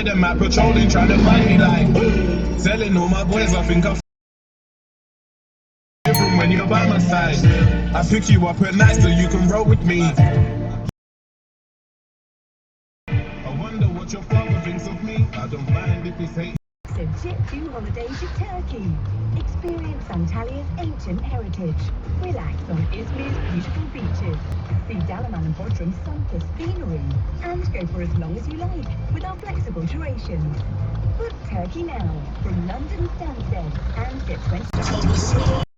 boy them out patrolling, trying to find me like telling all my boys I think I'm different when you're by my side. I pick you up at night so you can roll with me. I wonder what your father thinks of me. I don't mind if he's hate. So Jet 2 holiday to Turkey. Experience Antalya's ancient heritage. Relax on Izmir's beautiful beaches. See Dalaman and Bodrum's sun-kissed scenery. And go for as long as you like with our flexible durations. Book Turkey now from London Stansted and get 20...